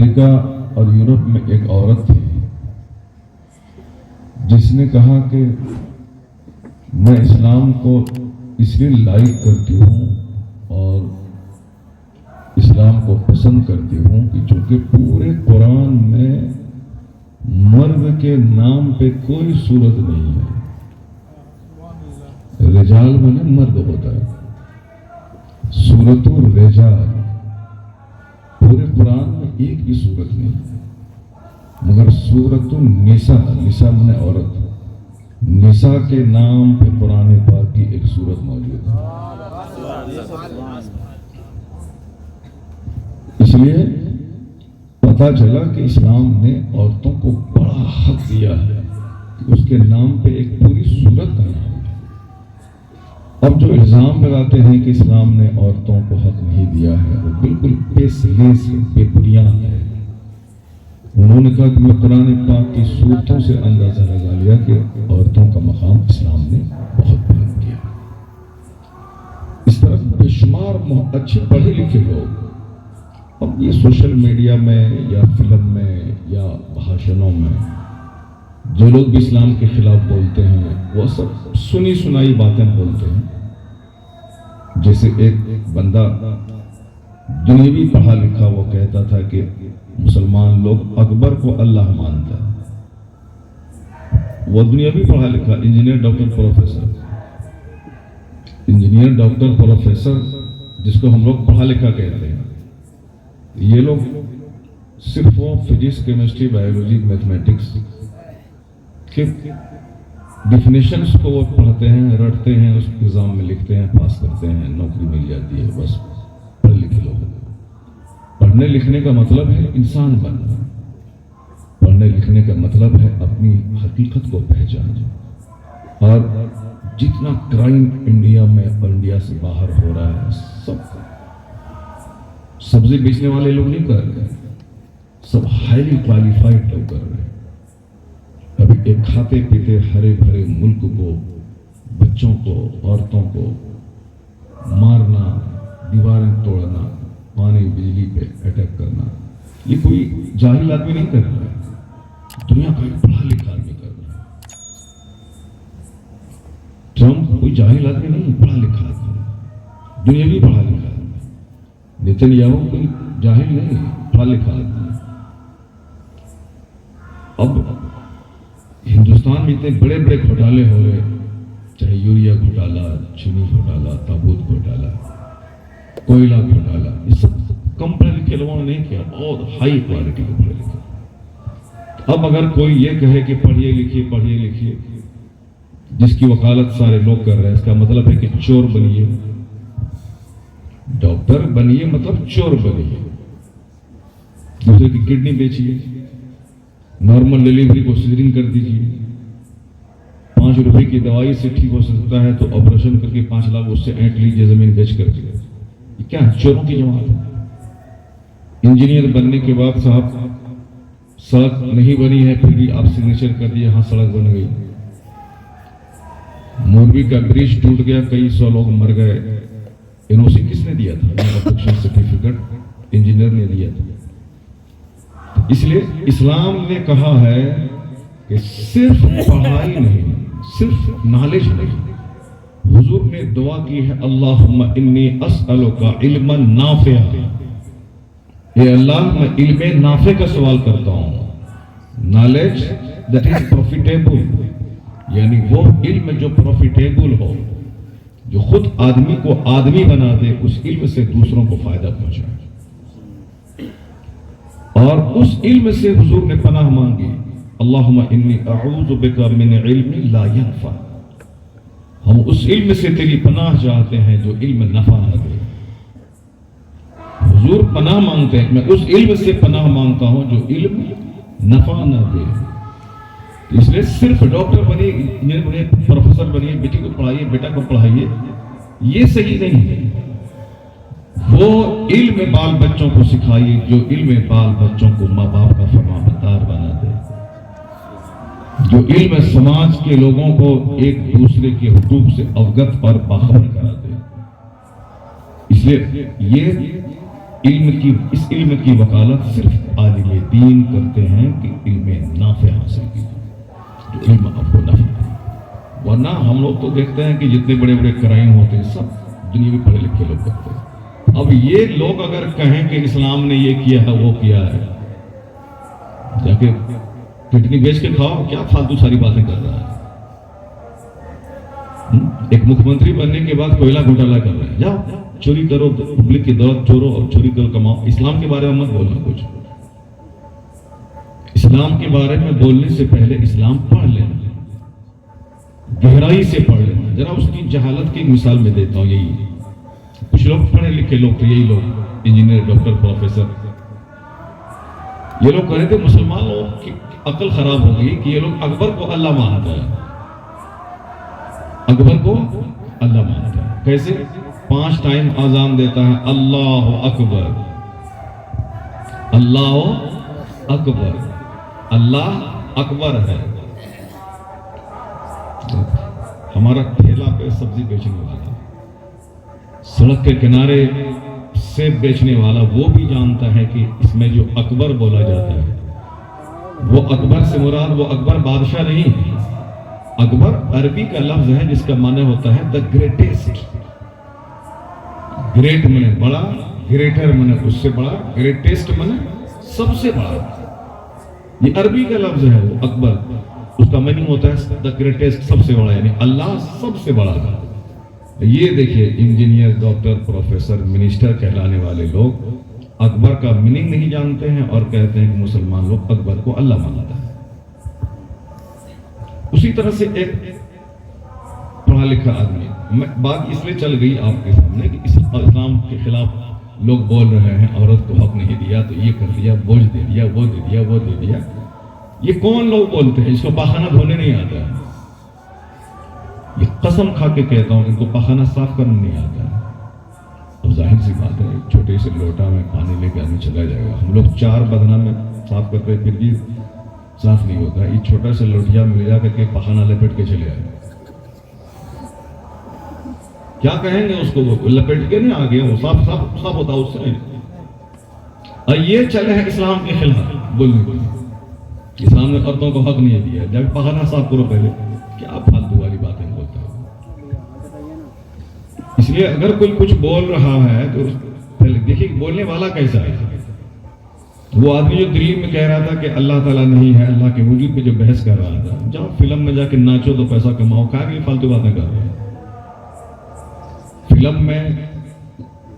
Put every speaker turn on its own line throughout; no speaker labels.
امریکہ اور یورپ میں ایک عورت تھی جس نے کہا کہ میں اسلام کو اس لیے لائک کرتی ہوں اور اسلام کو پسند کرتی ہوں کہ چونکہ پورے قرآن میں مرد کے نام پہ کوئی صورت نہیں ہے. رجال میں مرد ہوتا ہے، سورۃ الرجال پورے قرآن میں ایک بھی صورت نہیں ہے، مگر سورۃ النساء، نساء میں عورت، نساء کے نام پہ قرآن پاک کی ایک صورت موجود ہے. اس لیے پتہ چلا کہ اسلام نے عورتوں کو بڑا حق دیا ہے کہ اس کے نام پہ ایک پوری صورت کا نام ہے. اب جو الزام لگاتے ہیں کہ اسلام نے عورتوں کو حق نہیں دیا ہے وہ بالکل بیس لیس ہے، بے بنیاد ہے. انہوں نے کہا کہ میں قرآن پاک کی صورتوں سے اندازہ لگا لیا کہ عورتوں کا مقام اسلام نے بہت بلند کیا. اس طرح بے شمار اچھے پڑھے لکھے لوگ اب یہ سوشل میڈیا میں یا فلم میں یا بھاشنوں میں جو لوگ بھی اسلام کے خلاف بولتے ہیں وہ سب سنی سنائی باتیں بولتے ہیں. جیسے ایک بندہ دنیاوی پڑھا لکھا وہ کہتا تھا کہ مسلمان لوگ اکبر کو اللہ مانتا ہے. وہ دنیاوی پڑھا لکھا انجینئر ڈاکٹر پروفیسر جس کو ہم لوگ پڑھا لکھا کہتے ہیں. یہ لوگ صرف وہ فزکس، کیمسٹری، بایولوجی، میتھمیٹکس کے ڈیفینیشنز کو وہ پڑھتے ہیں، رٹتے ہیں، اس ایگزام میں لکھتے ہیں، پاس کرتے ہیں، نوکری مل جاتی ہے. بس پڑھ لکھے لوگ. پڑھنے لکھنے کا مطلب ہے انسان بننا. پڑھنے لکھنے کا مطلب ہے اپنی حقیقت کو پہچاننا. اور جتنا کرائم انڈیا میں اور انڈیا سے باہر ہو رہا ہے سب سبزی بیچنے والے لوگ نہیں کر رہے، سب ہائیلی کوالیفائڈ لوگ کر رہے ہیں. ابھی ایک کھاتے پیتے ہرے بھرے ملک کو، بچوں کو، عورتوں کو مارنا، دیواریں توڑنا، پانی بجلی پہ اٹیک کرنا، یہ کوئی جاہل آدمی نہیں کر رہا ہے، دنیا کا ایک پڑھا لکھا آدمی کر رہا ہے. ٹرمپ کوئی جاہل آدمی نہیں، پڑھا لکھا آدمی، دنیاوی پڑھا لکھا آدمی. نیتن یاہو کوئی جاہل نہیں، پڑھا لکھا آدمی. اب ہندوستان میں اتنے بڑے بڑے گھوٹالے ہو رہے، چاہے یوریا گھوٹالا، چینی گھوٹالا، تابوت گھوٹالا، کوئلہ گھوٹالا، یہ سب کم پڑھے لکھے لوگوں نے نہیں کیا، بہت ہائی کوالٹی کے پڑھے لکھے. اب اگر کوئی یہ کہے کہ پڑھیے لکھیے جس کی وکالت سارے لوگ کر رہے ہیں، اس کا مطلب ہے کہ چور بنیے. ڈاکٹر بنیے مطلب چور بنیے. دوسرے کی کڈنی بیچیے، نارمل ڈیلیوری کو سیزرین کر دیجیے. 5 روپے کی دوائی سے ٹھیک ہو سکتا ہے تو آپریشن کر کے 5 لاکھ اس سے اینٹ لیجیے زمین بیچ کر کے. یہ کیا چوروں کی جماعت ہے؟ انجینئر بننے کے بعد صاحب سڑک نہیں بنی ہے پھر بھی آپ سگنیچر کر دیے ہاں سڑک بن گئی. موربی کا برج ٹوٹ گیا، کئی 100 لوگ مر گئے. NOC کس نے دیا تھا؟ پروٹیکشن سرٹیفکیٹ انجینئر نے دیا تھا. اس لیے اسلام نے کہا ہے کہ صرف پڑھائی نہیں، صرف نالج نہیں. حضور نے دعا کی ہے اللہم انی اسألک علما نافعا. اے اللہ میں علم نافع کا سوال کرتا ہوں. نالج دیٹ از پروفیٹیبل، یعنی وہ علم جو پروفیٹیبل ہو، جو خود آدمی کو آدمی بنا دے، اس علم سے دوسروں کو فائدہ پہنچائے. اور اس علم سے حضور نے پناہ مانگی اللہم انی اعوذ بک من علم لا ینفع. ہم اس علم سے تیری پناہ چاہتے ہیں جو علم نفع نہ دے. حضور پناہ مانگتے ہیں، میں اس علم سے پناہ مانگتا ہوں جو علم نفع نہ دے. اس لیے صرف ڈاکٹر بنیے، انجینئر بنیے، پروفیسر بنیے، بیٹی کو پڑھائیے، بیٹا کو پڑھائیے، یہ صحیح نہیں ہے. وہ علم بال بچوں کو سکھائیے جو علم بال بچوں کو ماں باپ کا فرمانبردار بنا دے، جو علم سماج کے لوگوں کو ایک دوسرے کے حقوق سے اوگت اور باخبر کرا دے. اس لیے یہ اس علم کی وکالت صرف عالم دین کرتے ہیں کہ علم نافع حاصل کی، جو علم آپ کو نفع دے۔ ورنہ ہم لوگ تو دیکھتے ہیں کہ جتنے بڑے بڑے کرائم ہوتے ہیں سب دنیا میں پڑھے لکھے لوگ کرتے ہیں۔ اب یہ لوگ اگر کہیں کہ اسلام نے یہ کیا ہے وہ کیا ہے، جا کے کڈنی بیچ کے کھاؤ، کیا فالتو ساری باتیں کر رہا ہے۔ ایک مکھ منتری بننے کے بعد کوئلہ گھوٹالہ کر رہے ہیں، جاؤ چوری کرو، پبلک کی دولت چورو اور چوری کر کماؤ۔ اسلام کے بارے میں مت بولنا کچھ، اسلام کے بارے میں بولنے سے پہلے اسلام پڑھ لینا، گہرائی سے پڑھ لینا۔ ذرا اس کی جہالت کی مثال میں دیتا ہوں، یہی کچھ لوگ پڑھے لکھے لوگ تھے، یہی لوگ انجینئر، ڈاکٹر، پروفیسر، یہ لوگ کہہ رہے تھے مسلمان لوگ کی عقل خراب ہو گئی کہ یہ لوگ اکبر کو اللہ مانتا ہے، اکبر کو اللہ مانتا ہے۔ کیسے؟ 5 ٹائم اذان دیتا ہے، اللہ اکبر، اللہ اکبر، اللہ اکبر ہے۔ ہمارا ٹھیلا پہ سبزی بیچنے والا، سڑک کے کنارے سیب بیچنے والا، وہ بھی جانتا ہے کہ اس میں جو اکبر بولا جاتا ہے وہ اکبر سے مراد وہ اکبر بادشاہ نہیں ہے۔ اکبر عربی کا لفظ ہے جس کا معنی ہوتا ہے دا گریٹسٹ۔ گریٹ منے بڑا، گریٹر منے اس سے بڑا، گریٹسٹ منے سب سے بڑا۔ یہ عربی کا لفظ ہے وہ اکبر، اس کا میننگ ہوتا ہے دا گریٹسٹ، سب سے بڑا، یعنی اللہ سب سے بڑا ہے۔ یہ دیکھیے انجینئر، ڈاکٹر، پروفیسر، منسٹر کہلانے والے لوگ اکبر کا میننگ نہیں جانتے ہیں اور کہتے ہیں کہ مسلمان لوگ اکبر کو اللہ مانتا ہے۔ اسی طرح سے ایک پڑھا لکھا آدمی، بات اس لیے چل گئی آپ کے سامنے کہ اسلام کے خلاف لوگ بول رہے ہیں، عورت کو حق نہیں دیا تو یہ کر دیا، بوجھ دے دیا، وہ دے دیا، وہ دے دیا۔ یہ کون لوگ بولتے ہیں؟ اس کو پاخانہ دھونے نہیں آتا ہے۔ یہ قسم کھا کے کہتا ہوں ان کو پاخانہ صاف کرنا نہیں آتا ہے۔ اب ظاہر سی بات ہے، چھوٹے سے لوٹا میں پانی لے کے آدمی چلا جائے گا۔ ہم لوگ 4 بدنہ میں صاف کرتے پھر بھی صاف نہیں ہوتا، یہ چھوٹا سے لوٹیا میں لے جا کر کے پاخانہ لپیٹ کے چلے آئے، کیا کہیں گے اس کو؟ وہ لپیٹ کے نہیں آگے وہ صاف ہوتا اس سے۔ اور یہ چلے ہیں اسلام کے خلاف بولنے کو، اسلام نے عورتوں کو حق نہیں دیا، جب پاخانہ صاف کرو پہلے، کیا فالتو والی باتیں بولتا ہے۔ اس لیے اگر کوئی کچھ بول رہا ہے تو پہلے دیکھیے بولنے والا کیسا ہے۔ وہ آدمی جو دلی میں کہہ رہا تھا کہ اللہ تعالیٰ نہیں ہے، اللہ کے وجود پہ جو بحث کر رہا تھا، جاؤ فلم میں جا کے ناچو تو پیسہ کماؤ، کہا کہ فالتو باتیں کر رہے ہیں۔ فلم میں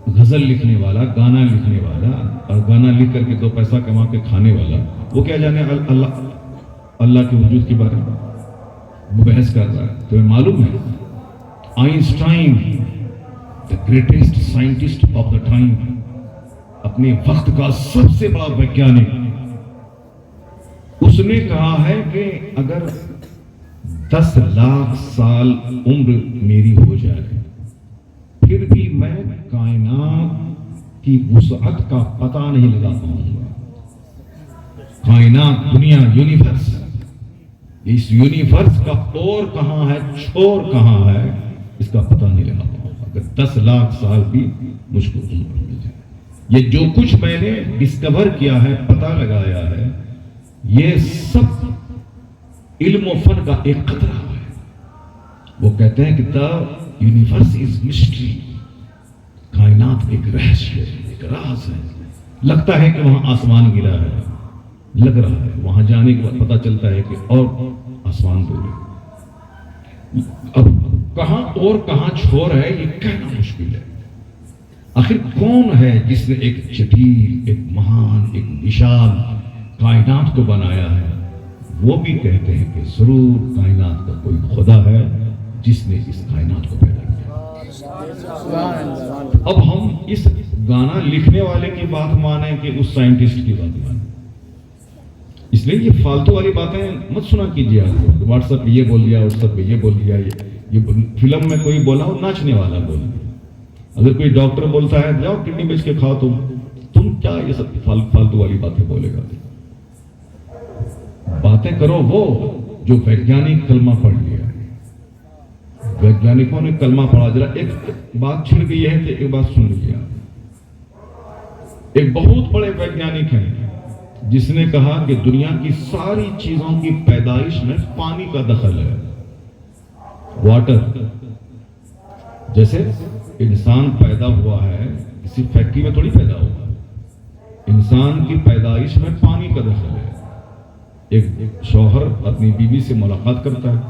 غزل لکھنے والا، گانا لکھنے والا، اور گانا لکھ کر کے 2 پیسہ کما کے کھانے والا، وہ کیا جانے اللہ کے وجود کے بارے میں وہ بحث کر رہا ہے۔ تمہیں معلوم ہے Einstein, the greatest scientist of the time، اپنے وقت کا سب سے بڑا ویگیانک، اس نے کہا ہے کہ اگر 10 لاکھ سال عمر میری ہو جائے پھر بھی میں کائنات کی وسعت کا پتہ نہیں لگا پاؤں گا۔ کائنات، دنیا، یونیورس، اس یونیورس کا اور کہاں ہے، چھور کہاں ہے، اس کا پتہ نہیں لگا پاؤں گا اگر 10 لاکھ سال بھی مجھ کو عمر مل جائے۔ یہ جو کچھ میں نے ڈسکور کیا ہے، پتہ لگایا ہے، یہ سب علم و فن کا ایک قطرہ ہے۔ وہ کہتے ہیں کہ the universe is mystery، کائنات ایک رہس ہے، ایک راز ہے۔ لگتا ہے کہ وہاں آسمان گرا ہے، لگ رہا ہے، وہاں جانے کے بعد پتہ چلتا ہے کہ اور آسمان دور ہے۔ اب کہاں اور کہاں چھوڑ ہے یہ کہنا مشکل ہے۔ آخر کون ہے جس نے ایک جٹیل، ایک مہان، ایک وشال کائنات کو بنایا ہے؟ وہ بھی کہتے ہیں کہ ضرور کائنات کا کوئی خدا ہے جس نے اس کائنات کو پیدا کیا۔ اب ہم اس گانا لکھنے والے کی بات مانیں کہ اس سائنٹسٹ کی بات مانیں؟ اس لیے یہ فالتو والی باتیں مت سنا کیجیے۔ آپ واٹس ایپ پہ یہ بول دیا، واٹس ایپ پہ یہ بول دیا، یہ فلم میں کوئی بولا اور ناچنے والا بول دیا۔ اگر کوئی ڈاکٹر بولتا ہے جاؤ کڈنی بیچ کے کھاؤ، تم کیا یہ سب فالتو والی باتیں بولے گا؟ باتیں کرو وہ جو ویگیانک کلمہ پڑھ لیا۔ ویگیانکوں نے کلمہ پڑھا، ذرا ایک بات چھڑ گئی ہے کہ ایک بات سن لیا۔ ایک بہت بڑے ویگیانک ہیں جس نے کہا کہ دنیا کی ساری چیزوں کی پیدائش میں پانی کا دخل ہے. واٹر. جیسے انسان پیدا ہوا ہے کسی فیکٹری میں تھوڑی پیدا ہوا، انسان کی پیدائش میں پانی کا دخل ہے. ایک شوہر اپنی بیوی سے ملاقات کرتا ہے،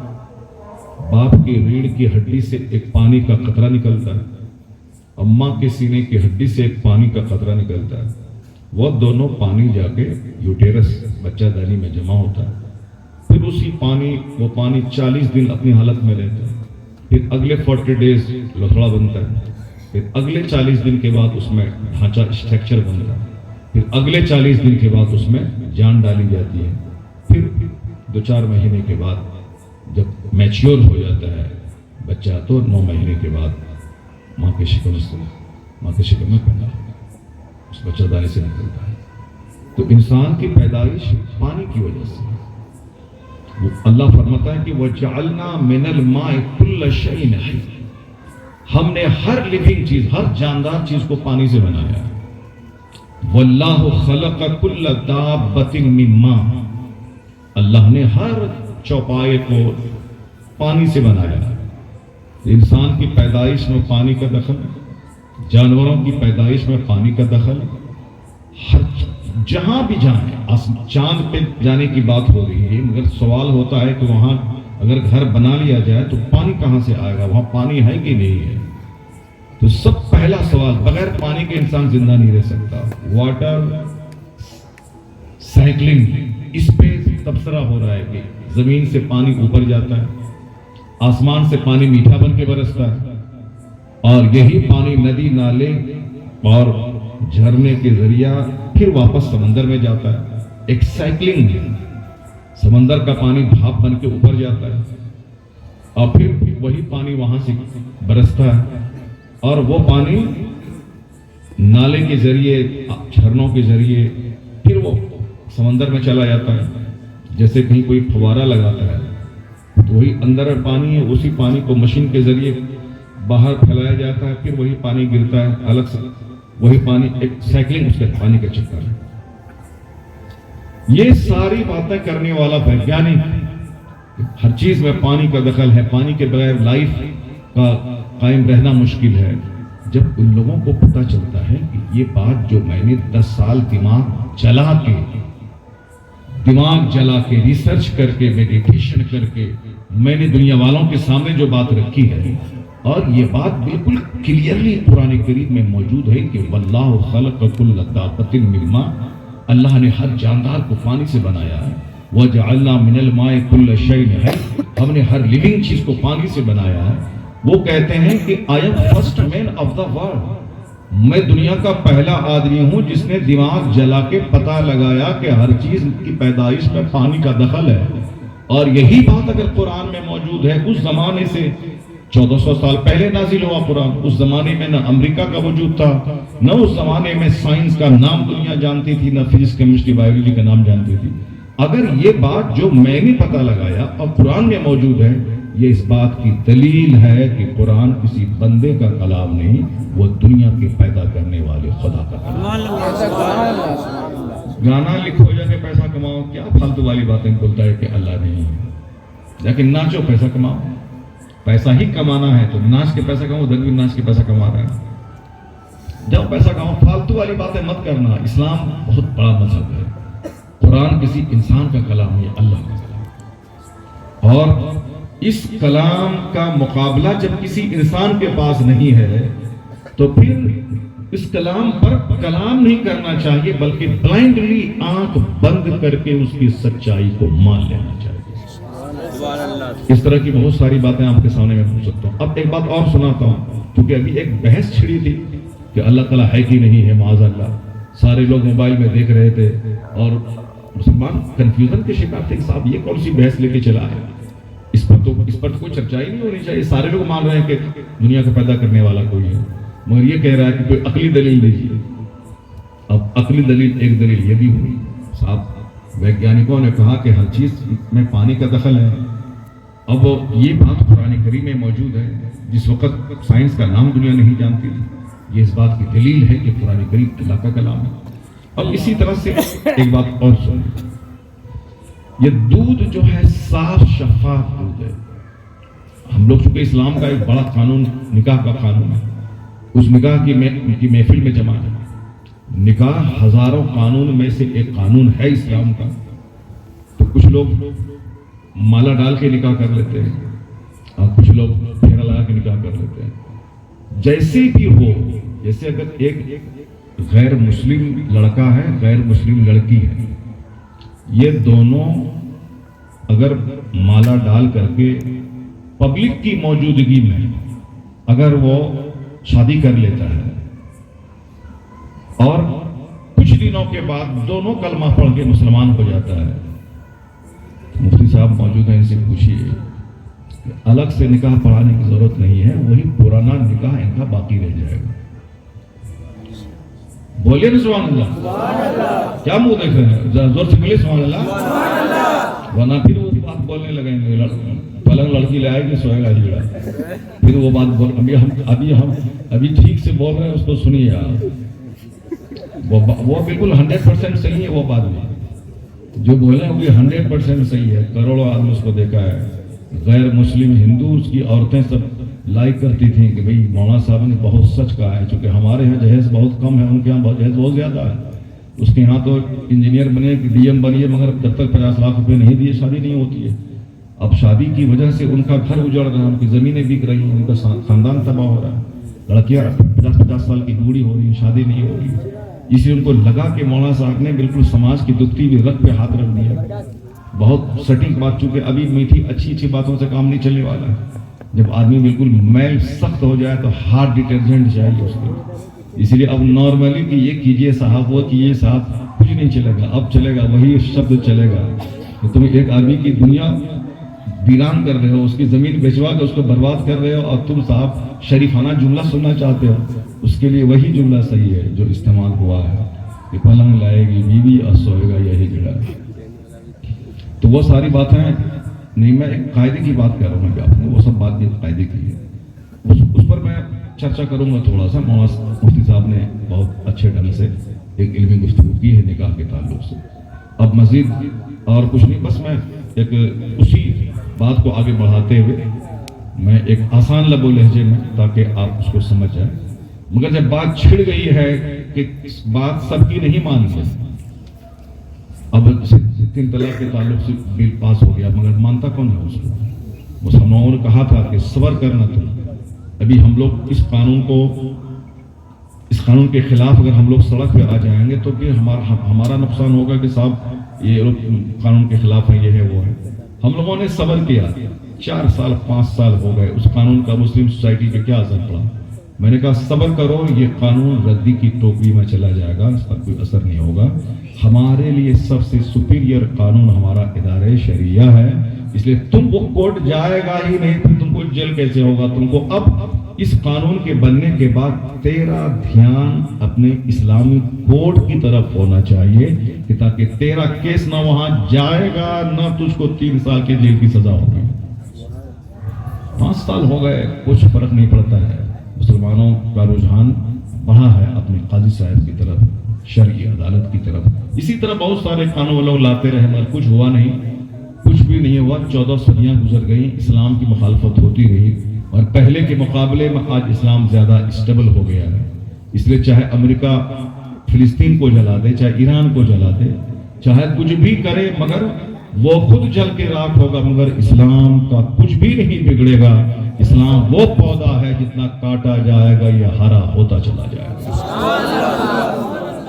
باپ کی ریڑھ کی ہڈی سے ایک پانی کا قطرہ نکلتا ہے، اماں کے سینے کی ہڈی سے ایک پانی کا قطرہ نکلتا ہے. وہ دونوں پانی جا کے یوٹیرس بچہ دانی میں جمع ہوتا ہے. پھر وہ پانی 40 دن اپنی حالت میں رہتا ہے. پھر اگلے 40 ڈیز لوتھڑا بنتا ہے. پھر اگلے 40 دن کے بعد اس میں ڈھانچہ اسٹرکچر بنتا ہے. پھر اگلے 40 دن کے بعد اس میں جان ڈالی جاتی ہے. پھر 2-4 مہینے کے بعد جب میچیور ہو جاتا ہے بچہ تو 9 مہینے کے بعد ماں کے شکم میں پیدا ہوتا ہے، اس بچہ دانے سے نکلتا ہے. تو انسان کی پیدائش پانی کی وجہ سے. وہ اللہ فرماتا ہے کہ وَجَعَلْنَا مِنَ الْمَاءِ كُلَّ شَيْءٍ حَيٍّ، ہم نے ہر لیونگ چیز، ہر جاندار چیز کو پانی سے بنایا. وَاللَّهُ خَلَقَ كُلَّ دَابَّةٍ مِّن مَّاءٍ، اللہ نے ہر چوپائے کو پانی سے بنایا. انسان کی پیدائش میں پانی کا دخل، جانوروں کی پیدائش میں پانی کا دخل. ہر جہاں بھی جائیں، چاند پہ جانے کی بات ہو رہی ہے، مگر سوال ہوتا ہے کہ وہاں اگر گھر بنا لیا جائے تو پانی کہاں سے آئے گا؟ وہاں پانی ہے کہ نہیں ہے؟ تو سب پہلا سوال، بغیر پانی کے انسان زندہ نہیں رہ سکتا. واٹر سائیکلنگ، اس پہ تبصرہ ہو رہا ہے کہ زمین سے پانی اوپر جاتا ہے، آسمان سے پانی میٹھا بن کے برستا ہے، اور یہی پانی ندی نالے اور جھرنے کے ذریعہ پھر واپس سمندر میں جاتا ہے. ایک سائیکلنگ ہے، سمندر کا پانی بھاپ بن کے اوپر جاتا ہے اور پھر وہی پانی وہاں سے برستا ہے، اور وہ پانی نالے کے ذریعے، جھرنوں کے ذریعے پھر وہ سمندر میں چلا جاتا ہے. جیسے کہیں کوئی فوارہ لگاتا ہے تو وہی اندر پانی ہے، اسی پانی کو مشین کے ذریعے باہر پھیلایا جاتا ہے، پھر وہی پانی گرتا ہے الگ سے، وہی پانی. ایک سائیکلنگ اس کے پانی کا چکر ہے. یہ ساری باتیں کرنے والا ویگیانک، ہر چیز میں پانی کا دخل ہے، پانی کے بغیر لائف کا قائم رہنا مشکل ہے. جب ان لوگوں کو پتہ چلتا ہے کہ یہ بات جو میں نے 10 سال دماغ جلا کے ریسرچ کر کے میڈیٹیشن کر کے میں نے دنیا والوں کے سامنے جو بات رکھی ہے، اور یہ بات بالکل کلیئرلی قرآن کریم میں موجود ہے کہ وَاللَّهُ خَلَقَ كُلَّ دَابَّةٍ مِّن مَّاءٍ، اللہ نے ہر جاندار کو پانی سے بنایا ہے. وَجَعَلْنَا مِنَ الْمَاءِ كُلَّ شَيْءٍ حَيٍّ، ہم نے ہر لیونگ چیز کو پانی سے بنایا ہے. وہ کہتے ہیں کہ I am first man of the world، میں دنیا کا پہلا آدمی ہوں جس نے دماغ جلا کے پتہ لگایا کہ ہر چیز کی پیدائش میں پانی کا دخل ہے. اور یہی بات اگر قرآن میں موجود ہے، اس زمانے سے 1400 سال پہلے نازل ہوا قرآن. اس زمانے میں نہ امریکہ کا وجود تھا، نہ اس زمانے میں سائنس کا نام دنیا جانتی تھی، نہ فزکس کیمسٹری بایولوجی کا نام جانتی تھی. اگر یہ بات جو میں نے پتہ لگایا اور قرآن میں موجود ہے، یہ اس بات کی دلیل ہے کہ قرآن کسی بندے کا کلام نہیں، وہ دنیا کے پیدا کرنے والے خدا کا کلام. گانا لکھو جا کے پیسہ کماؤ، کیا فالتو والی باتیں بولتا ہے کہ اللہ نہیں ہے. لیکن ناچو پیسہ کماؤ، پیسہ ہی کمانا ہے تو ناچ کے پیسہ کماؤ، ادھر بھی ناچ کے پیسہ کما رہا ہے. جب پیسہ کماؤ، فالتو والی باتیں مت کرنا. اسلام بہت بڑا مذہب ہے، قرآن کسی انسان کا کلام ہے، اللہ کا کلام. اور اس کلام کا مقابلہ جب کسی انسان کے پاس نہیں ہے تو پھر اس کلام پر کلام نہیں کرنا چاہیے، بلکہ بلائنڈلی آنکھ بند کر کے اس کی سچائی کو مان لینا چاہیے. اس طرح کی بہت ساری باتیں آپ کے سامنے میں پوچھ سکتا ہوں. اب ایک بات اور سناتا ہوں، کیونکہ ابھی ایک بحث چھڑی تھی کہ اللہ تعالیٰ ہے کہ نہیں ہے. معاذ اللہ، سارے لوگ موبائل میں دیکھ رہے تھے اور مسلمان کنفیوژن کے شکار تھے کہ صاحب یہ کون سی بحث لے کے چلا ہے، اس پر تو کوئی چرچا ہی نہیں ہونی چاہیے. سارے لوگ مان رہے ہیں کہ دنیا کو پیدا کرنے والا کوئی ہے، مگر یہ کہہ رہا ہے کہ کوئی عقلی دلیل دیجیے. اب عقلی دلیل، ایک دلیل یہ بھی ہوئی صاحب، ویگیانکوں نے کہا کہ ہر چیز میں پانی کا دخل ہے. اب یہ بات قرآن کریم میں موجود ہے. جس وقت سائنس کا نام دنیا نہیں جانتی تھی، یہ اس بات کی دلیل ہے کہ قرآن کریم اللہ کا کلام ہے۔ اب اسی طرح سے ایک بات اور سنیں، یہ دودھ جو ہے صاف شفاف دودھ ہے۔ ہم لوگ چونکہ اسلام کا ایک بڑا قانون نکاح کا قانون ہے، اس نکاح کی محفل میں جمع ہے۔ نکاح ہزاروں قانون میں سے ایک قانون ہے اسلام کا، تو کچھ لوگ مالا ڈال کے نکاح کر لیتے ہیں اور کچھ لوگ پھیرا لگا کے نکاح کر لیتے ہیں۔ جیسے بھی ہو، جیسے اگر ایک غیر مسلم لڑکا ہے، غیر مسلم لڑکی ہے، یہ دونوں اگر مالا ڈال کر کے پبلک کی موجودگی میں اگر وہ شادی کر لیتا ہے اور کچھ دنوں کے بعد دونوں کلمہ پڑھ کے مسلمان ہو جاتا ہے، مفتی صاحب موجود ہیں، ان سے پوچھیے کہ الگ سے نکاح پڑھانے کی ضرورت نہیں ہے، وہی پرانا نکاح ان کا باقی رہ جائے گا۔ بولیے نا سبحان اللہ، کیا منہ دیکھ رہے ہیں؟ زور سے بولیے سبحان اللہ، ورنہ پھر وہ بات بولنے لگیں گے، پلنگ لڑکی لے آئے گی سوئے گا جھگڑا، پھر وہ بات بول ابھی ٹھیک سے بول رہے ہیں، اس کو سنیے آپ، وہ بالکل 100% صحیح ہے، وہ بات بھی جو بولے وہ 100% صحیح ہے۔ کروڑوں آدمی اس کو دیکھا ہے، غیر مسلم ہندو اس کی عورتیں سب لائک کرتی تھیں کہ بھئی مولانا صاحب نے بہت سچ کہا ہے، چونکہ ہمارے ہاں جہیز بہت کم ہے، ان کے ہاں جہیز بہت زیادہ ہے۔ اس کے ہاں تو انجینئر بنے کہ ڈی ایم بنیے، مگر جب تک 50 لاکھ روپے نہیں دیے شادی نہیں ہوتی ہے۔ اب شادی کی وجہ سے ان کا گھر اجڑ رہا ہے، ان کی زمینیں بک رہی ہیں، ان کا خاندان تباہ ہو رہا ہے، لڑکیاں 50 سال کی بوڑھی ہو رہی ہیں، شادی نہیں ہو رہی۔ اس لیے ان کو لگا کہ مولانا صاحب نے بالکل سماج کی دکھتی ہوئی رگ پہ ہاتھ رکھ دیا، بہت سٹیک بات، چونکہ ابھی میٹھی اچھی باتوں سے کام نہیں چلنے والا ہے۔ جب آدمی بالکل میل سخت ہو جائے تو ہارڈ ڈٹرجنٹ چاہیے اس کو، اس لیے اب نارملی کہ یہ کیجئے صاحب، وہ کیجئے صاحب، کچھ نہیں چلے گا، اب چلے گا وہی شبد چلے گا کہ تم ایک آدمی کی دنیا ویران کر رہے ہو، اس کی زمین بیچوا کے اس کو برباد کر رہے ہو، اور تم صاحب شریفانہ جملہ سننا چاہتے ہو، اس کے لیے وہی جملہ صحیح ہے جو استعمال ہوا ہے کہ پلنگ لائے گی بیوی اور سوئے گا یہی جگہ۔ تو وہ ساری باتیں نہیں، میں ایک قاعدے کی بات کر رہا ہوں کہ آپ نے وہ سب بات بھی قاعدے کی ہے، اس پر میں چرچا کروں گا تھوڑا سا۔ مولانا مفتی صاحب نے بہت اچھے ڈھنگ سے ایک علمی گفتگو کی ہے نکاح کے تعلق سے۔ اب مزید اور کچھ نہیں، بس میں ایک اسی بات کو آگے بڑھاتے ہوئے میں ایک آسان لب و لہجے میں، تاکہ آپ اس کو سمجھ جائیں، مگر جب بات چھڑ گئی ہے کہ بات سب کی نہیں مانتے، اب 3 طلاق کے تعلق سے بل پاس ہو گیا، مگر مانتا کون ہے اس کو؟ مسلمانوں نے کہا تھا کہ صبر کرنا تم، ابھی ہم لوگ اس قانون کے خلاف اگر ہم لوگ سڑک پہ آ جائیں گے تو پھر ہمارا نقصان ہوگا کہ صاحب یہ لوگ قانون کے خلاف ہیں، یہ ہے وہ ہے۔ ہم لوگوں نے صبر کیا، 4 سال 5 سال ہو گئے، اس قانون کا مسلم سوسائٹی پہ کیا اثر پڑا؟ میں نے کہا صبر کرو، یہ قانون ردی کی ٹوکری میں چلا جائے گا، اس پر کوئی اثر نہیں ہوگا۔ ہمارے لیے سب سے سپیریئر قانون ہمارا ادارہ شریعہ ہے، اس لیے تم کو کورٹ جائے گا ہی نہیں، پھر تم کو جیل کیسے ہوگا؟ تم کو اب اس قانون کے بننے کے بعد تیرا دھیان اپنے اسلامی کورٹ کی طرف ہونا چاہیے، کہ تاکہ تیرا کیس نہ وہاں جائے گا، نہ تجھ کو 3 سال کی جیل کی سزا ہوگی۔ 5 سال ہو گئے، کچھ فرق نہیں پڑتا ہے۔ مسلمانوں کا رجحان بڑھا ہے اپنے قاضی صاحب کی طرف، شرعی عدالت کی طرف۔ اسی طرح بہت سارے قانون لوگ لاتے رہے مگر کچھ ہوا نہیں، کچھ بھی نہیں ہوا۔ 14 صدیاں گزر گئیں، اسلام کی مخالفت ہوتی رہی، اور پہلے کے مقابلے میں آج اسلام زیادہ اسٹیبل ہو گیا ہے۔ اس لیے چاہے امریکہ فلسطین کو جلا دے، چاہے ایران کو جلا دے، چاہے کچھ بھی کرے، مگر وہ خود جل کے راکھ ہوگا، مگر اسلام کا کچھ بھی نہیں بگڑے گا۔ اسلام وہ پودا ہے جتنا کاٹا جائے گا یہ ہرا ہوتا چلا جائے گا۔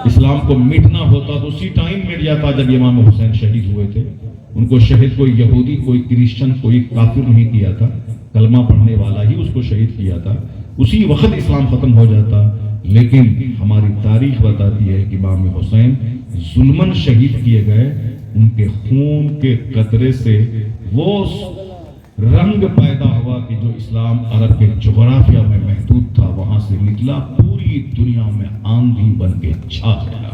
اسلام کو مٹنا ہوتا تو اسی ٹائم مٹ جاتا جب امام حسین شہید ہوئے تھے۔ ان کو شہید کوئی یہودی، کوئی کرسچن، کوئی کافر نہیں کیا تھا، کلمہ پڑھنے والا ہی اس کو شہید کیا تھا، اسی وقت اسلام ختم ہو جاتا۔ لیکن ہماری تاریخ بتاتی ہے کہ امام حسین ظلماً شہید کیے گئے، ان کے خون کے قطرے سے وہ رنگ پیدا ہوا کہ جو اسلام عرب کے جغرافیہ میں محدود تھا وہاں سے نکلا، پوری دنیا میں آندھی بن کے چھا گیا۔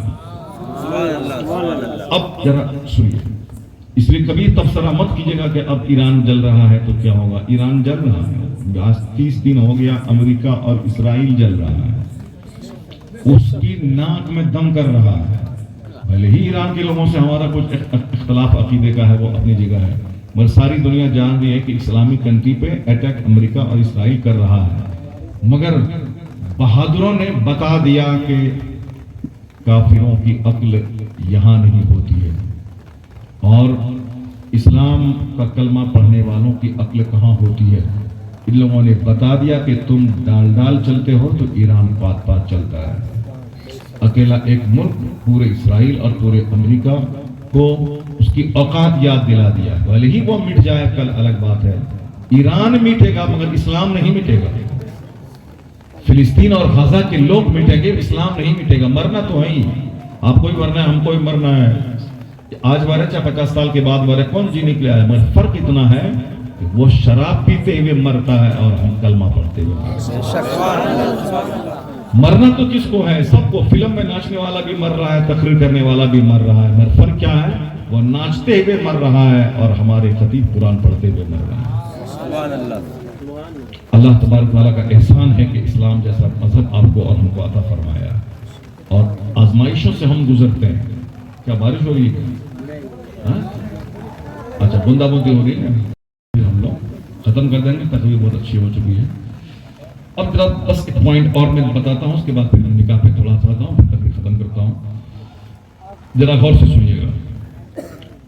اب ذرا سنیے، اس لیے کبھی تبصرہ مت کیجیے گا کہ اب ایران جل رہا ہے تو کیا ہوگا۔ ایران جل رہا ہے، آج 30 دن ہو گیا، امریکہ اور اسرائیل جل رہا ہے۔ اس کی ناک میں دم کر رہا ہے. بھلے ہی ایران کے لوگوں سے ہمارا کچھ اختلاف عقیدے کا ہے، وہ اپنی جگہ ہے، مگر ساری دنیا جان رہی ہے کہ اسلامی کنٹری پہ اٹیک امریکہ اور اسرائیل کر رہا ہے. مگر بہادروں نے بتا دیا کہ کافروں کی عقل یہاں نہیں ہوتی ہے، اور اسلام کا کلمہ پڑھنے والوں کی عقل کہاں ہوتی ہے. ان لوگوں نے بتا دیا کہ تم ڈال چلتے ہو تو ایران پات چلتا ہے. اکیلا ایک ملک پورے اسرائیل اور پورے امریکہ کو اس کی اوقات یاد دلا دیا. بھلے ہی وہ مٹ جائے کل الگ بات ہے، ایران مٹے گا مگر اسلام نہیں مٹے گا. فلسطین اور غزہ کے لوگ مٹیں گے، اسلام نہیں مٹے گا. مرنا تو ہے ہی، آپ کو بھی مرنا ہے، ہم کو بھی مرنا ہے. آج مرے چاہے 50 سال کے بعد مرے، کون جی نکلے آئے. مگر فرق اتنا ہے کہ وہ شراب پیتے ہوئے مرتا ہے اور ہم کلمہ پڑھتے ہوئے. مرنا تو کس کو ہے؟ سب کو. فلم میں ناچنے والا بھی مر رہا ہے، تقریر کرنے والا بھی مر رہا ہے، مگر فرق کیا ہے؟ وہ ناچتے ہوئے مر رہا ہے اور ہمارے خطیب قرآن پڑھتے ہوئے مر رہا ہے. اللہ تبارک تعالیٰ کا احسان ہے کہ اسلام جیسا مذہب آپ کو اور ہم کو عطا فرمایا، اور آزمائشوں سے ہم گزرتے ہیں. کیا بارش ہو رہی ہے؟ اچھا، بوندا بوندی ہو رہی ہے. ہم لوگ ختم کر دیں گے، تقریر بہت اچھی ہو چکی ہے. اب ذرا بس ایک پوائنٹ اور میں بتاتا ہوں، اس کے بعد پھر میں نکاح پہ تھوڑا سا آتا ہوں، پھر تقریر ختم کرتا ہوں. ذرا غور سے سنیے گا.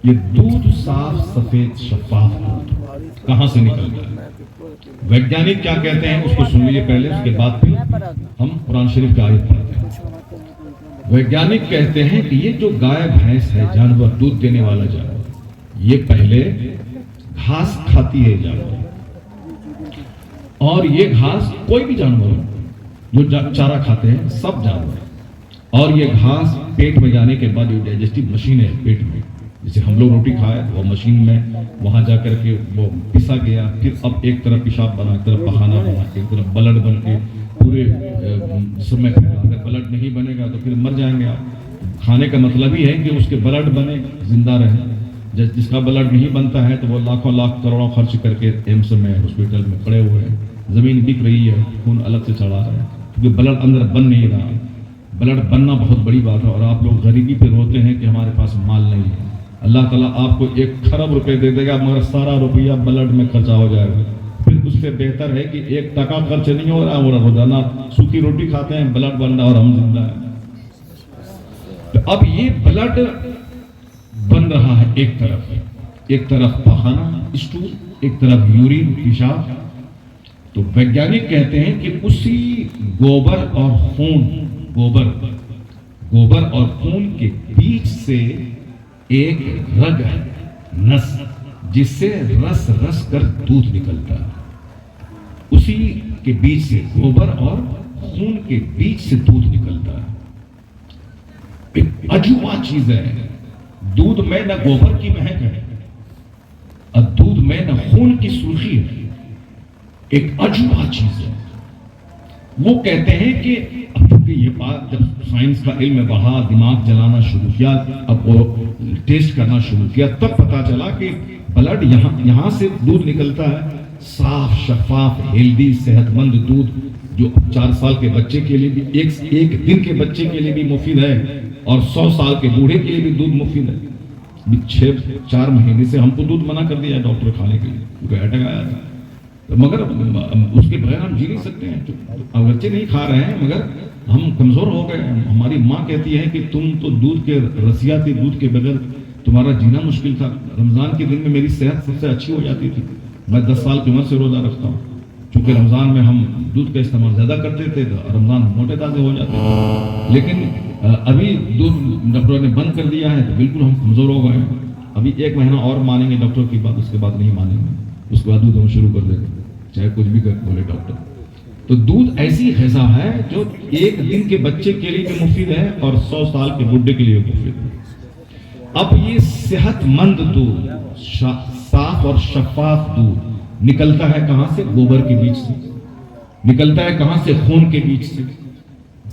یہ دودھ صاف سفید شفاف دودھ کہاں سے نکلتا ہے؟ ویگیانک کیا کہتے ہیں اس کو سن لیجیے پہلے، اس کے بعد پھر ہم قرآن شریف کی آیت پڑھتے ہیں. ویگیانک کہتے ہیں کہ یہ جو گائے بھینس ہے، جانور، دودھ دینے والا جانور، یہ پہلے گھاس کھاتی ہے جانور، اور یہ گھاس کوئی بھی جانور جو چارہ کھاتے ہیں سب جانور، اور یہ گھاس پیٹ میں جانے کے بعد یہ ڈائجسٹو مشین ہے پیٹ میں، جیسے ہم لوگ روٹی کھائے وہ مشین میں وہاں جا کر کے وہ پسا گیا، پھر اب ایک طرف پیشاب بنا، ایک طرف پخانہ بنا، ایک طرف بلڈ بن کے پورے جسم میں پھیلا. اگر بلڈ نہیں بنے گا تو پھر مر جائیں گے آپ. کھانے کا مطلب ہی ہے کہ اس کے بلڈ بنے، زندہ رہے. جس کا بلڈ نہیں بنتا ہے تو وہ لاکھوں لاکھ کروڑوں خرچ کر کے ایمس میں، ہاسپٹل میں پڑے ہوئے ہیں، زمین بک رہی ہے، خون الگ سے چڑھا رہا ہے کیونکہ بلڈ اندر بن نہیں رہا. بلڈ بننا بہت بڑی بات ہے، اور آپ لوگ غریبی پہ روتے ہیں کہ ہمارے پاس مال نہیں ہے. اللہ تعالیٰ آپ کو 1 ارب روپے دے دے گا مگر سارا روپیہ بلڈ میں خرچہ ہو جائے گا. پھر اس سے بہتر ہے کہ 1 ٹکا خرچ نہیں ہو رہا ہے، روزانہ سوکھی روٹی کھاتے ہیں، بلڈ بن رہا اور ہم زندہ ہیں. تو اب یہ بلڈ بن رہا ہے، ایک طرف پخانہ اسٹول، ایک طرف یورین پیشاب. تو ویگیانک کہتے ہیں کہ اسی گوبر اور خون کے بیچ سے ایک رگ ہے، نس، جس سے رس کر دودھ نکلتا ہے. اسی کے بیچ سے، گوبر اور خون کے بیچ سے دودھ نکلتا ہے. ایک عجوبہ چیز ہے. دودھ میں نہ گوبر کی مہک ہے اور دودھ میں نہ خون کی سرخی ہے. ایک عجوبہ چیز ہے. وہ کہتے ہیں کہ اب چونکہ یہ بات جب سائنس کا علم بڑھا، دماغ جلانا شروع کیا، اب وہ ٹیسٹ کرنا شروع کیا، تب پتا چلا کہ بلڈ یہاں سے دودھ نکلتا ہے، صاف شفاف ہیلدی صحت مند دودھ، جو 4 سال کے بچے کے لیے بھی، ایک دن کے بچے کے لیے بھی مفید ہے، اور 100 سال کے بوڑھے کے لیے بھی دودھ مفید ہے. 4 مہینے سے ہم کو دودھ منع کر دیا ڈاکٹر کھانے کے لیے کیونکہ اٹیک آیا تھا. مگر اس کے بغیر ہم جی نہیں سکتے ہیں. اگرچہ نہیں کھا رہے ہیں مگر ہم کمزور ہو گئے ہیں. ہماری ماں کہتی ہے کہ تم تو دودھ کے رسیا تھی، دودھ کے بغیر تمہارا جینا مشکل تھا. رمضان کے دن میں میری صحت سب سے اچھی ہو جاتی تھی. میں 10 سال کی عمر سے روزہ رکھتا ہوں. چونکہ رمضان میں ہم دودھ کا استعمال زیادہ کرتے تھے تو رمضان موٹے تازے ہو جاتے تھے. لیکن ابھی دودھ ڈاکٹروں نے بند کر دیا ہے تو بالکل ہم کمزور ہو گئے ہیں. ابھی 1 مہینہ اور مانیں گے ڈاکٹر کی بات، اس کے بعد نہیں مانیں گے. اس کے بعد دودھ ہم شروع کر دیں گے چاہے کچھ بھی بولے ڈاکٹر. تو دودھ ایسی غذا ہے جو 1 دن کے بچے کے لیے بھی مفید ہے اور 100 سال کے بڈھے کے لیے بھی مفید ہے. اب یہ صحت مند دودھ، صاف اور شفاف دودھ نکلتا ہے کہاں سے؟ گوبر کے بیچ سے. نکلتا ہے کہاں سے؟ خون کے بیچ سے.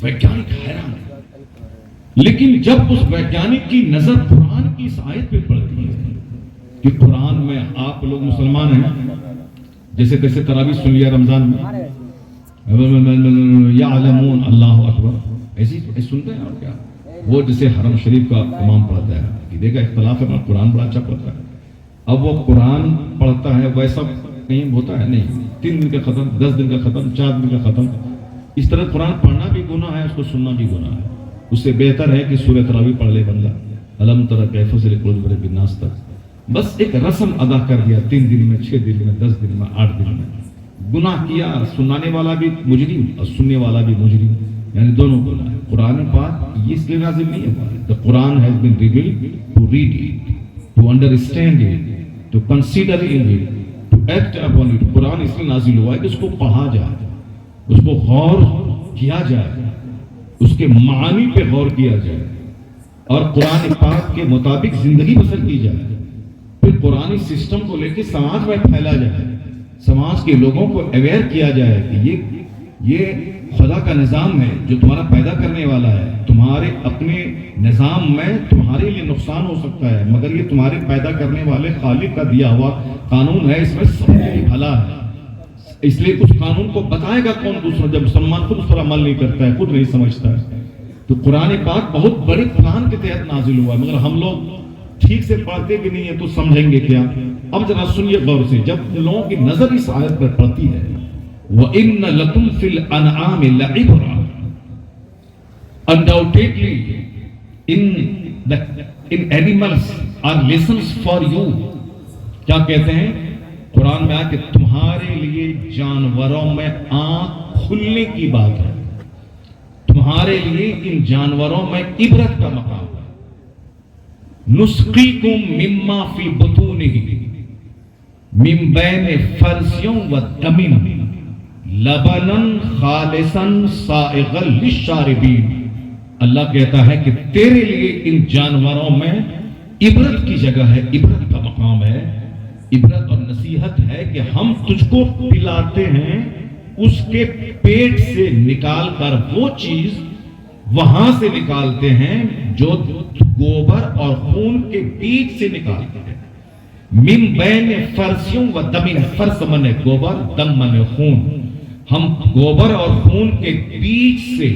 ویگیانک حیران ہے. لیکن جب اس ویگیانک کی نظر قرآن کی اس آیت پہ پڑتی ہے کہ قرآن میں آپ لوگ مسلمان ہیں، جیسے تراویح سن لیا رمضان میں، یعلمون اللہ اکبر، ایسی سنتے ہیں اور کیا. وہ جسے حرم شریف کا امام پڑھتا ہے, عقیدے کا اختلاف ہے, قرآن بڑا اچھا پڑھتا ہے. اب وہ قرآن پڑھتا ہے ویسا کہیں ہوتا ہے نہیں, 3 دن کا ختم, 10 دن کا ختم, 4 دن کا ختم. اس طرح قرآن پڑھنا بھی گناہ ہے, اس کو سننا بھی گناہ ہے. اس سے بہتر ہے کہ سورہ تراویح پڑھ لے بندہ, الم تر کیف فضل قلوب بالناس تک. بس ایک رسم ادا کر دیا 3 دن میں, 6 دن میں, 10 دن میں, 8 دن میں. گناہ کیا, سنانے والا بھی مجرم اور سننے والا بھی مجرم, یعنی دونوں گناہ ہے. قرآن پاک یہ اس لیے نازل نہیں ہے. The Quran has been revealed to read it, to understand it, to consider it, to act upon it. قرآن اس لیے نازل ہوا ہے کہ اس کو پڑھا جائے, اس کو غور کیا جائے, اس کے معانی پہ غور کیا جائے اور قرآن پاک کے مطابق زندگی بسر کی جائے. پھر قرآنی سسٹم کو لے کے سماج میں پھیلا جائے, سماج کے لوگوں کو اویئر کیا جائے کہ یہ خدا کا نظام ہے جو تمہارا پیدا کرنے والا ہے. تمہارے اپنے نظام میں تمہارے لیے نقصان ہو سکتا ہے, مگر یہ تمہارے پیدا کرنے والے خالق کا دیا ہوا قانون ہے, اس میں سب کے لیے بھلا ہے. اس لیے کچھ قانون کو بتائے گا کون دوسرا, جب مسلمان خود اس پر عمل نہیں کرتا ہے, خود نہیں سمجھتا ہے. تو قرآن پاک بہت بڑے پلان کے تحت نازل ہوا ہے, مگر ہم لوگ ٹھیک سے پڑھتے بھی نہیں ہیں تو سمجھیں گے کیا. اب ذرا سنیے غور سے, جب لوگوں کی نظر اس آیت پر پڑتی ہے, وَإِنَّ لَكُمْ فِي الْأَنْعَامِ لَعِبْرَةً, undoubtedly in animals are lessons for you. کیا کہتے ہیں قرآن میں آیا کہ تمہارے لیے جانوروں میں آنکھ کھلنے کی بات ہے, تمہارے لیے ان جانوروں میں عبرت کا مقام ہے. نسقیکم مما فی بطونہ من بین فرث ودم لبنا خالصا سائغا للشاربین. اللہ کہتا ہے کہ تیرے لیے ان جانوروں میں عبرت کی جگہ ہے, عبرت کا مقام ہے. عبرت اور نصیحت ہے کہ ہم تجھ کو پلاتے ہیں اس کے پیٹ سے نکال کر وہ چیز وہاں سے نکالتے ہیں جو گوبر اور خون کے بیچ سے نکالتے ہیں. من بین فرثیوں و دم, فرث من گوبر, دم من خون. ہم گوبر اور خون کے بیچ سے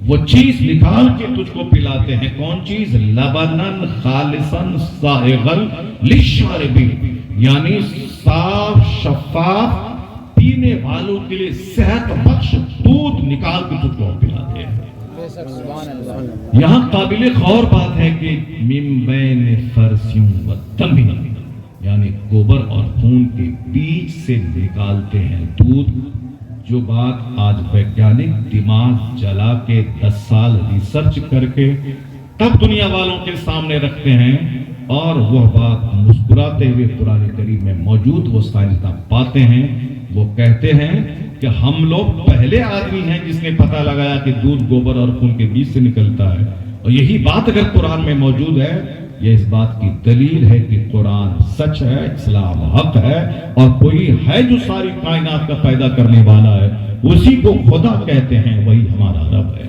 وہ چیز نکال کے تجھ کو پلاتے ہیں. کون چیز؟ لبنن خالصا سائغا للشاربین, یعنی صاف شفاف پینے والوں کے لیے صحت بخش دودھ نکال کے تجھ کو پلاتے ہیں. یہاں قابل غور بات ہے کہ من بین فرثیوں و دم, یعنی گوبر اور خون کے بیچ سے نکالتے ہیں دودھ. جو بات آج ویگیانک دماغ جلا کے 10 سال ریسرچ کر کے تب دنیا والوں کے سامنے رکھتے ہیں, اور وہ بات مسکراتے ہوئے قرآن کریم میں موجود وہ سائنسداں پاتے ہیں. وہ کہتے ہیں کہ ہم لوگ پہلے آدمی ہیں جس نے پتہ لگایا کہ دودھ گوبر اور خون کے بیچ سے نکلتا ہے. اور یہی بات اگر قرآن میں موجود ہے, یہ اس بات کی دلیل ہے کہ قرآن سچ ہے, اسلام حق ہے, اور کوئی ہے جو ساری کائنات کا پیدا کرنے والا ہے, اسی کو خدا کہتے ہیں, وہی ہمارا رب ہے.